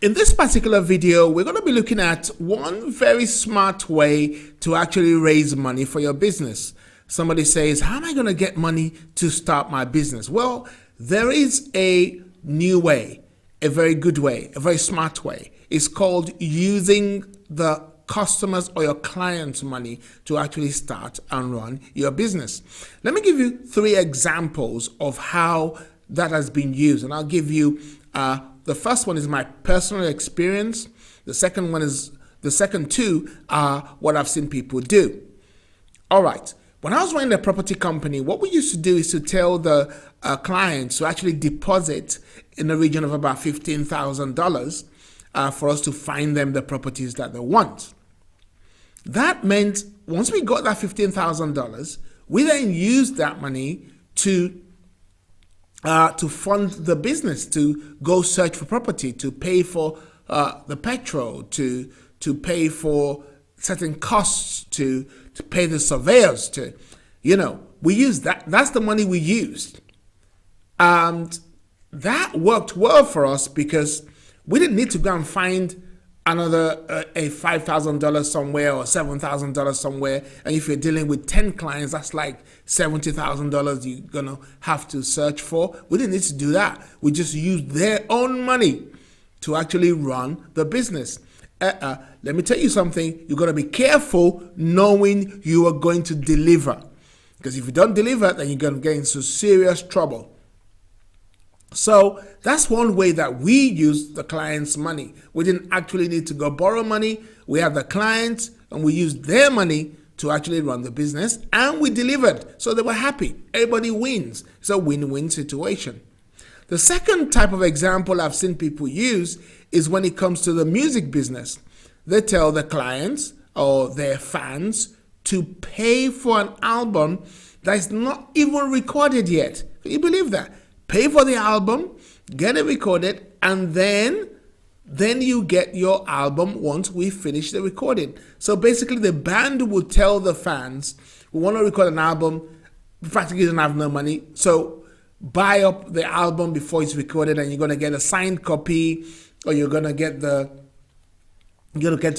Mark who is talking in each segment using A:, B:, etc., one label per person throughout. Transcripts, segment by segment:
A: In this particular video, we're going to be looking at one very smart way to actually raise money for your business. Somebody says, how am I going to get money to start my business? Well, there is a new way, a very good way, a very smart way. It's called using the customers or your clients' money to actually start and run your business. Let me give you 3 examples of how that has been used, and I'll give you the first one is my personal experience. The second 2 are what I've seen people do. All right. When I was running a property company, what we used to do is to tell the clients to actually deposit in the region of about $15,000 for us to find them the properties that they want. That meant once we got that $15,000, we then used that money to fund the business, to go search for property, to pay for the petrol, to pay for certain costs, to pay the surveyors, we used that. That's the money we used. And that worked well for us because we didn't need to go and find another a $5,000 somewhere or $7,000 somewhere. And if you're dealing with 10 clients, that's like $70,000 you're gonna have to search for. We didn't need to do that. We just used their own money to actually run the business. Let me tell you something. You're gonna be careful knowing you are going to deliver, because if you don't deliver, then you're gonna get into serious trouble. So that's one way that we use the client's money. We didn't actually need to go borrow money. We have the clients and we used their money to actually run the business, and we delivered. So they were happy. Everybody wins. It's a win-win situation. The second type of example I've seen people use is when it comes to the music business. They tell the clients or their fans to pay for an album that is not even recorded yet. Can you believe that? Pay for the album, get it recorded, and then you get your album once we finish the recording. So basically the band will tell the fans, we want to record an album, practically don't have no money, so buy up the album before it's recorded and you're going to get a signed copy, or you're going to get to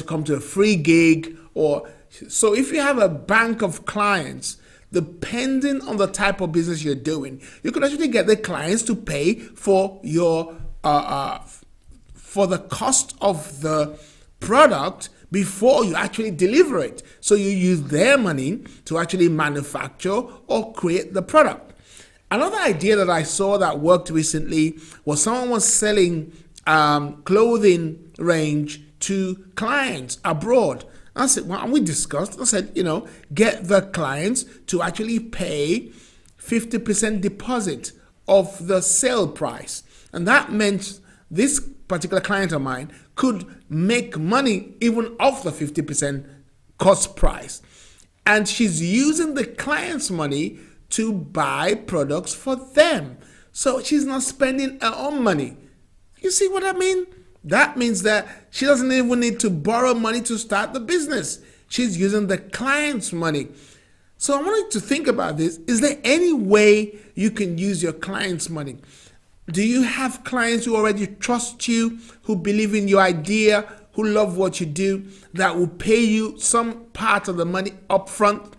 A: come to a free gig. Or so if you have a bank of clients, depending on the type of business you're doing, you can actually get the clients to pay for your for the cost of the product before you actually deliver it. So you use their money to actually manufacture or create the product. Another idea that I saw that worked recently was someone was selling clothing range to clients abroad. I said, well, and we discussed, I said, get the clients to actually pay 50% deposit of the sale price. And that meant this particular client of mine could make money even off the 50% cost price. And she's using the client's money to buy products for them. So she's not spending her own money. You see what I mean? That means that she doesn't even need to borrow money to start the business. She's using the client's money. So I want you to think about this. Is there any way you can use your client's money? Do you have clients who already trust you, who believe in your idea, who love what you do, that will pay you some part of the money upfront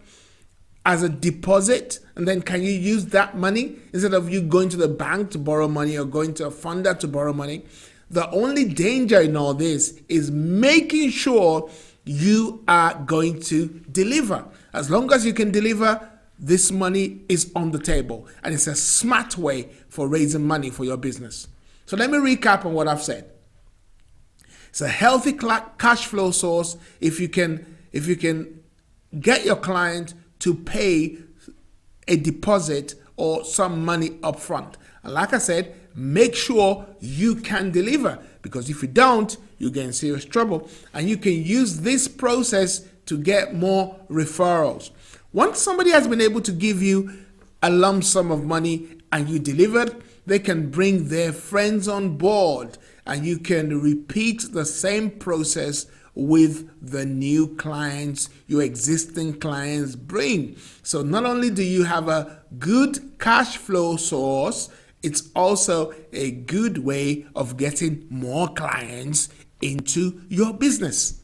A: as a deposit? And then can you use that money instead of you going to the bank to borrow money or going to a funder to borrow money? The only danger in all this is making sure you are going to deliver. As long as you can deliver, this money is on the table, and it's a smart way for raising money for your business. So let me recap on what I've said. It's a healthy cash flow source if you can get your client to pay a deposit or some money up front. And like I said, make sure you can deliver, because if you don't, you get in serious trouble. And you can use this process to get more referrals. Once somebody has been able to give you a lump sum of money and you delivered, they can bring their friends on board, and you can repeat the same process with the new clients your existing clients bring. So not only do you have a good cash flow source it's also a good way of getting more clients into your business.